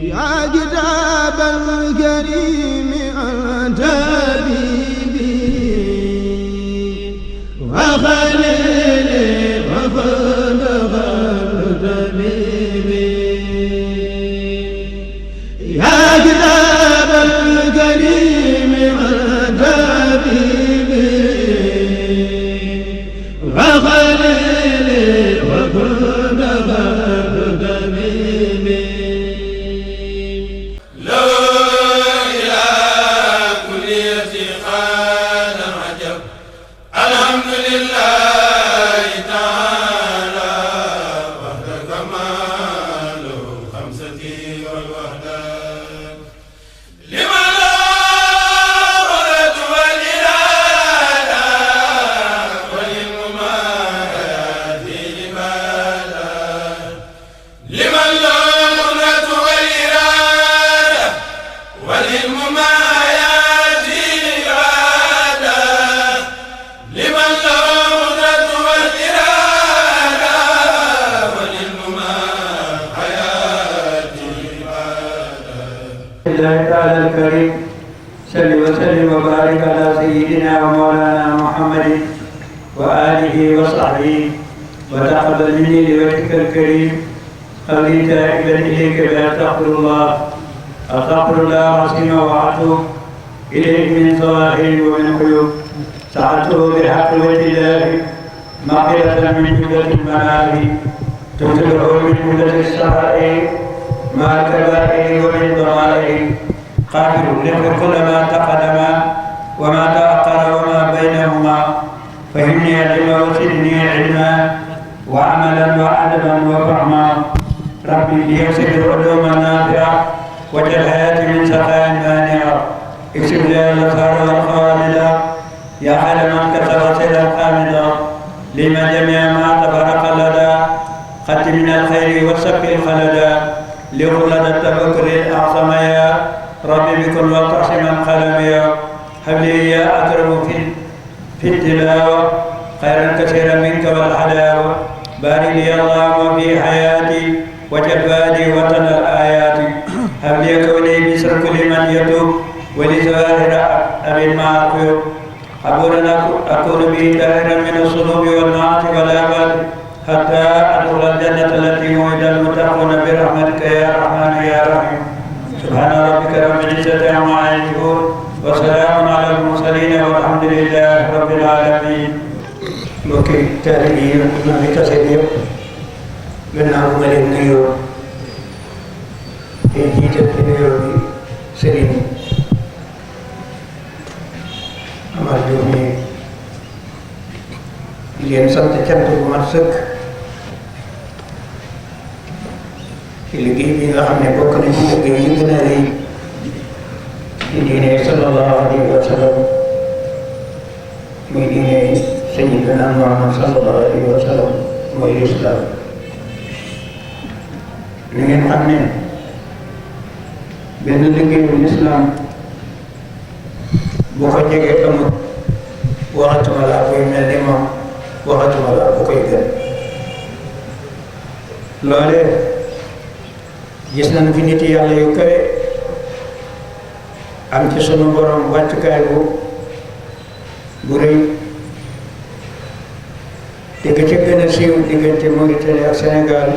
يا كتاب الكريم أنت حبيبي وخليلي وفضل طبيبي يا كتاب الكريم أنت حبيبي وخليلي وفضل طبيبي الله تعالى الكريم صل وسلم وبارك على سيدنا ومولانا محمد وآله وصحبه وتقبل مني لوجهك الكريم قولي تائبا إليك أستغفر الله العظيم وأتوب إليه من ظواهر ومن عيوب سألته بحق وجه الله مغفرة من جملة المناهي تبتلعه من جملة السرائر مع الكبائر ومن ضمائر قادر لك كل ما تقدم وما تأخر وما بينهما فهمني علما وزدني علما وعملا وأدبا وفهما ربي ليكسب العلوم النافعة واجعل حياتي من سخاء مانعة اكسب لي الأسرار والخوالد يا حال من كسب سيدا حامدا لما جميع ما تفرق لدى ختم من الخير والسك الخلدا لغلد التفكر الأعظم يا ربي بكل وقاسما قلم يا هب لي يا أكرم في التلاوة خيرا كثيرا منك والحلاوة بارك لي اللهم في حياتي وجبالي وطن الآيات هب لي كوني بسر كل من يتوب ولزواهر أبي المعقوب أبونا أكون به طاهرا من الصلوب والمعاصي والآفات حتى أدخل الجنة التي وعد المتقون برحمتك يا رحمن يا رحيم سبحان ربك رب العزة عما يصفون وسلام على المرسلين والحمد لله رب العالمين. mbokki taalibe yi ñoo fi tase yëpp gannaaw ma leen nuyoo te jiital ci nuyoo bi sëriñ Amar Diop mi di leen sant cant bu mat sëkk ci liggéey bi nga xam ne bokk na ci liggéey yi gën a rëy ci diine sallallahu alayhi wa sallam muy diine sayyidina Muhammad sallallahu alayhi wa sallam mooy lislaam li ngeen xam ne benn liggéeyu lislaam bu ko jegee amul waxatuma laa koy mel ni moom waxatuma laa bu koy gën loolee gis nañu fi nit yàlla yu kawe am ci sunu borom wàccukaay bu rëy te ka ca gën a siiw diggante Mauritanie ak Sénégal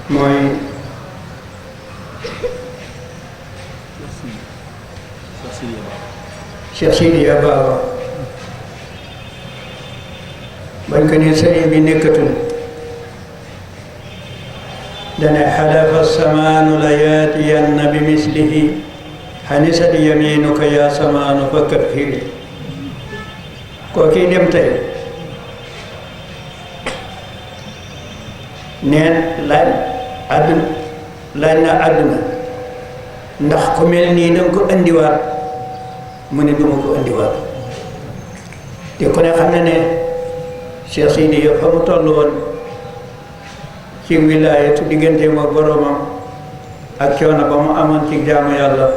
mooy Cheikh Sidiya Baba bañ ko ne sëriñ bi nekkatul dana xalafa samaanu la yaatiyanna bi mislihi xanisat yaminuka yaa samaanu fa kaffiri koo kii dem tey neen laaj na àdduna ndax ku mel nii danga ko indiwaat mu ne duma ko indiwaat te ku ne xam ne ne Cheikh Sidiya fa mu toll woon ci wilaayatu digganteem ak boroomam ak coono ba mu amoon ci jaamu yàlla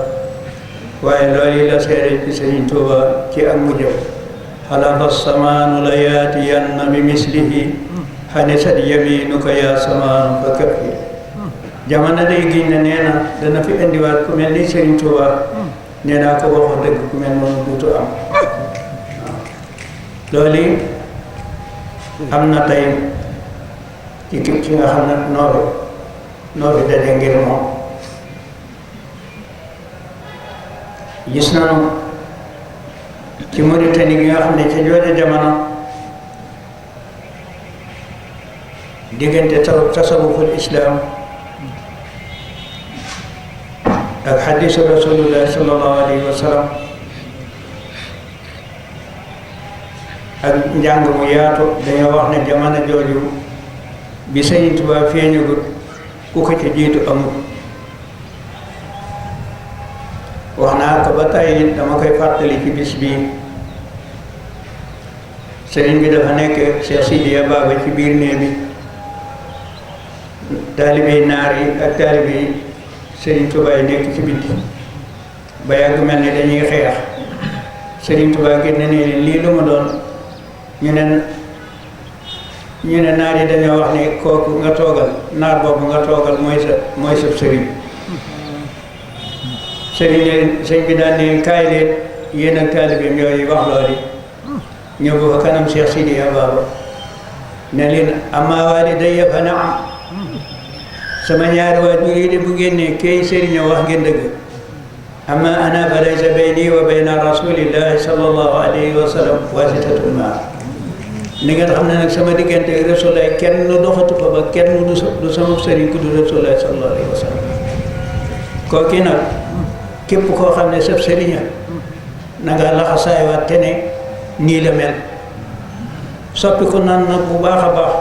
waaye loolu la seere ci Sëriñ Tuuba ci ak mujjam xalafa samaanu la yaatiyanna bi mislihi حنست يمينك يا سمان فكفي jamono day giñ ne nee na dana fi indiwaat ku mel ni Serigne Touba nee naa ko waxoon dëgg ku mel noonu duutu am loolu am na tey ci ki nga xam ne noo fi daje ngir moom gis nañu ci Mauritanie gi nga xam ne ca jooja jamono diggante tasawuful islam ak xadisu rasulullah sallallahu alayhi wa sallam ak njàng mu yaatu dañoo wax ne jamono jooju bi Sëriñ Tuubaa feeñagut ku ko ci jiitu amul wax naa ko ba tey dama koy fàttali ci bis bii sëriñ bi dafa nekk Cheikh Sidiya Baba ci biir néeg bi taalibe naar yi ak taalibe yi Sëriñ Tuubaa yi nekk ci bitti ba yàgg mel ni dañuy xeex Sëriñ Tuubaa génn ne lii lu ma doon ñu ne naar yi dañoo wax ne kooku nga toogal naar boobu nga toogal mooy sa sëriñ sëñ bi daan ne kaay leen yéen ak taalibeem yooyu wax loolu ñëw ba fa kanam Cheikh Sidiya Baba ne leen amma waalidayya fa naam sama ñaari waajur yi de bu génnee kay sëriñ wax ngeen dëgg amma ana fa laysa bayni wa bayna rasulillahi sallallahu alayhi wa sallam wasitatul ma ni ngeen xam ne nag sama diggante Rasulullah kenn doxatu fa ba kenn du sama sëriñ ku du Rasulullah sallallahu alayhi wa sallam kooki nag képp koo xam ne sab sëriña na nga laxasaay waat te ne nii la mel soppi ko nan nag bu baax a baax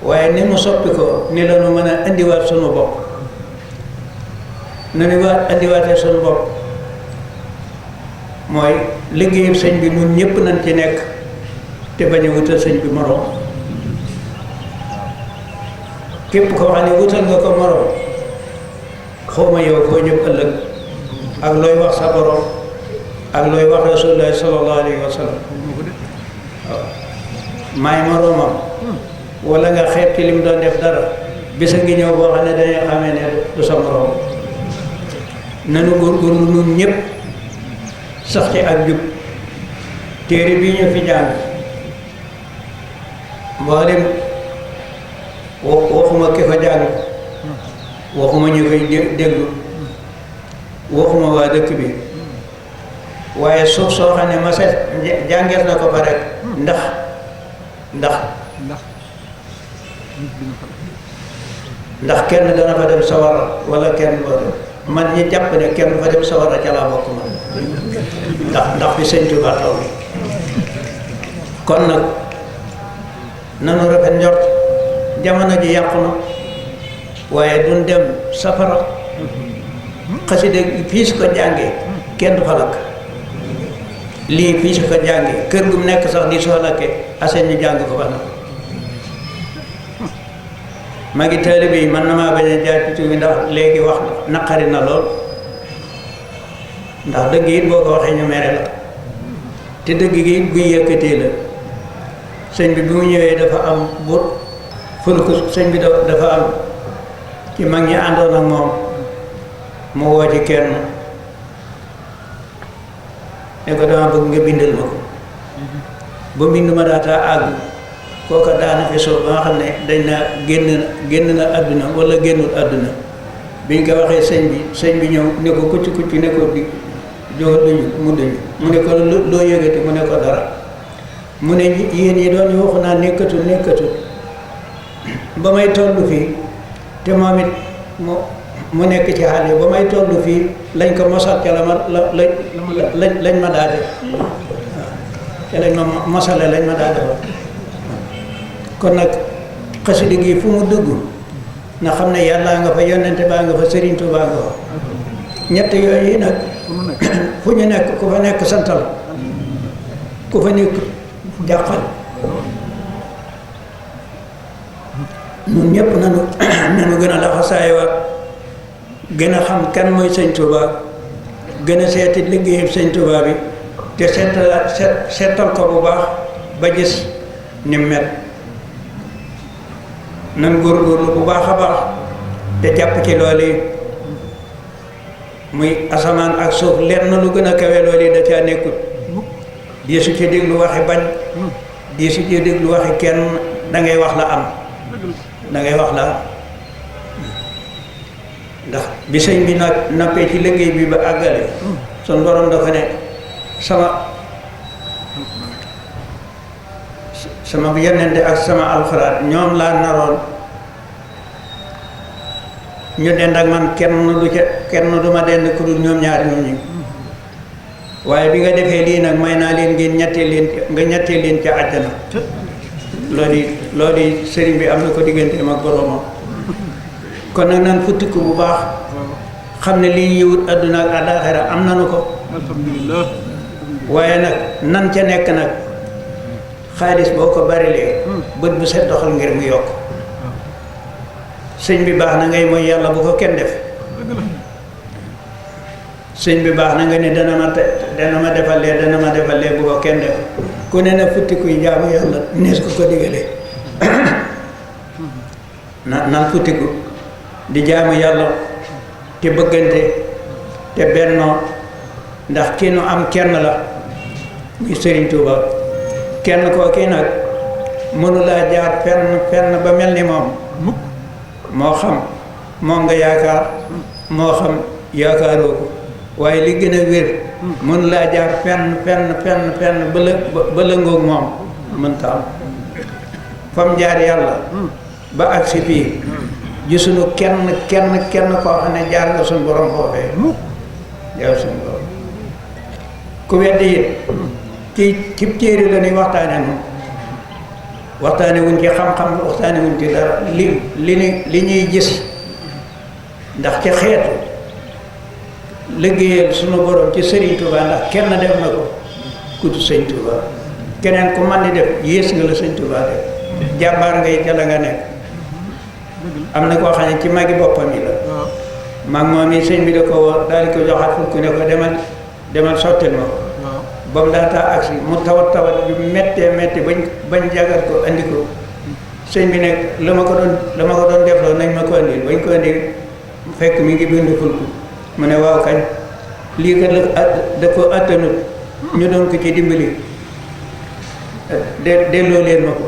waaye ni mu soppi ko ni la nu mën a indiwaat sunu bopp nu ni indiwaatee sunu bopp mooy liggéeyub sëñ bi nun ñëpp nañ ci nekk te bañ a wutal sëñ bi moroom képp koo xam ne wutal nga ko moroom xawma yow koo ñëpp ëllëg ak looy wax sa borom ak looy wax Rasulullah sallallahu alayhi wa sallam waaw maay moroomam wala nga xeeb ci lim doon def dara bisa ngi ñëw boo xam ne dañuy xamee ne du sa moroom nanu góorgóorlu nun ñëpp sax ci ak jub téere bii ñu fi jàng mboolem waxuma ki ko jàng waxuma ñu koy déglu waxuma waa dëkk bi waaye suuf soo xam ne masa jàngees na ko fa rek ndax kenn dana fa dem sawara wala kenn boo dem man ñi jàpp ne kenn du fa dem sawara ca laa bokk man ndax fi Sëñ Tuubaa taw bi kon nag nanu rafet njort jamono ji yàqu na waaye duñ dem safara xasida fii su ko jàngee kenn du fa lakk lii fii su ko jàngee kër gu mu nekk sax di soo lakkee asen ñu jàng ko fa nag maa ngi taalibe yi man na maa bañ a jaar ci tuuti ndax léegi wax naqari na lool ndax dëgg it boo ko waxee ñu mere la te dëgg gi it buy yëkkatee la sëñ bi mu ñëwee dafa am bu fulku sëñ bi dafa am ci mag ñi àndoon ak moom mu woo ci kenn ne ko dama bëgg nga bindal ma ko ba mbind ma daataa àgg kooka daana fi soo ba nga xam ne dañ naa génn na àdduna wala génnul àdduna biñ ko waxee sëñ bi ñëw ne ko kucc ne ko di joo duñu mu ne ko loo yëgati mu ne ko dara mu ne yéen yi doon waxu naa nekkatul ba may toll fii te moom it mu nekk ci xale ba may toll fii lañ ko mosal ca lañ ma daa def waaw ca lañ ma mosale lañ ma daa defal kon nag xasida gi fu mu dugg na xam ne yàlla nga fa yonente baa nga fa Sëriñ Tuubaa nga fa ñett yooyu nag fu ñu nekk ku fa nekk santal ku fa nekk jàppal ñun ñëpp nanu gën a laxasaayiwaat gën a xam kan mooy Sëñ Tuubaa gën a seeti liggéeyam Sëñ Tuubaa bi te seetal ko bu baax ba gis ni mel nan góorgóorlu bu baax a baax te jàpp ci loolu yi muy asamaan ak suuf lenn lu gën a kawe loolu yi da caa nekkut di su ci déglu waxi bañ di su ci déglu waxi kenn da ngay wax la am da ngay wax la am ndax bi sëñ bi nag nappee ci liggéey bi ba àggale sun borom dafa ne sama yonente ak sama alxuraan ñoom laa naroon ñu dend ak man kenn du ma dend ku dul ñoom ñaari ñooñu waaye bi nga defee lii nag may naa leen ngeen ñettee leen ca àjjana loolu sëriñ bi am na ko digganteem ak boroomam kon nag nan futtiku bu baax xam ne lii yiwut adduna ak àllaaxira am nanu ko alhamdulillah waaye nag nan ca nekk nag xaalis boo ko barilee bët bu set doxal ngir mu yokk sëñ bi baax na ngay mooy yàlla bu ko kenn def sëñ bi baax na nga ne dana ma defalee bu ko kenn def ku ne na futtiku yi jaamu yàlla nees ko digalee nan futtiku di jaamu yàlla te bëggante te bennoo ndax kii nu am kenn la muy Sëriñ Tuuba kenn koo kii nag mënulaa jaar fenn ba mel ni moom moo xam moom nga yaakaar moo xam yaakaaroo ko waaye li gën a wér mënulaa jaar fenn ba lëngoog moom mënta am fam jaar yàlla ba agsi fii gisuñu kenn koo xam ne jaar nga suñu borom foofee jaar suñu borom ku weddi it ci téere la ñuy waxtaane wuñ ci xam-xam waxtaane wuñ ci dara li ñuy gis ndax ci xeetu liggéeyal suñu borom ci Sëriñ Tuuba ndax kenn def na ko ku du Sëñ Tuuba keneen ku man di def yées nga la Sëñ Tuuba def jàmbaar ngay ca la nga nekk am na koo xam ne ci magi boppam yi la mag moom yi sëñ bi da ko woo daal di ko joxaat fukk ne ko demal sottil ma ko ba mu daataa agsi mu tawat bi méttee bañ jagar ko andi ko sëñ bi nekk la ma ko doon defloo nañ ma ko andil bañ ko andi fekk mi ngi bind fulku mu ne waaw kañ lii kat da ko attanut ñu doon ko ci dimbali delloo leen ma ko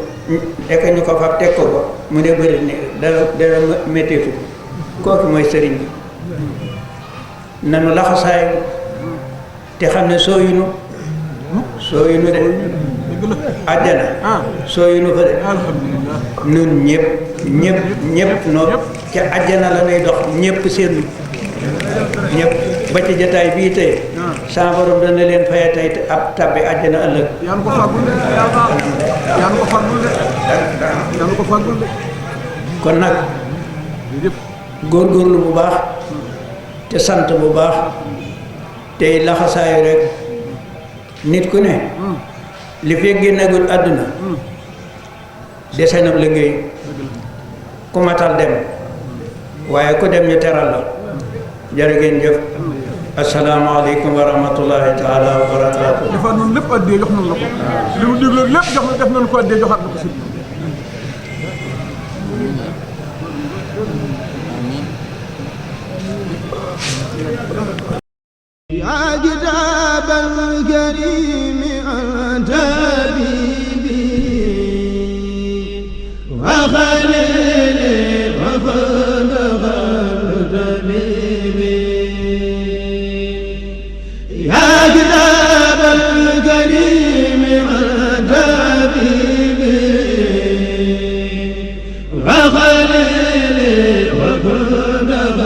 dekk ñu ko fab teg ko mu ne bëri ne dara métteetu kooku mooy sëriñ bi nanu laxasaay te xam ne sooyunu de àjjana sooyunu fa de nun ñëpp noo ca àjjana la ñuy dox ñëpp seen ñëpp ba ci jataay bii tey sa borom dana leen faye tey ab tabbi àjjana ëllëg yaan ko fàggul de kon nag góorgóorlu bu baax te sant bu baax tey laxasaayu rek nit ku ne li fi génnagul àdduna dese na liggéey ku matal dem waaye ku dem ñu teral la jërë ngeen jëf asalaamaaleykum wa rahmatullahi taala wa barakaatu. dafa noonu lépp addee jox nañ la ko li mu déglu lépp def nañ ko addee joxaat na ko si يا كتاب الكريم أنت حبيبي وخليلي وخلد طبيبي يا كتاب الكريم أنت حبيبي وخليلي وخلد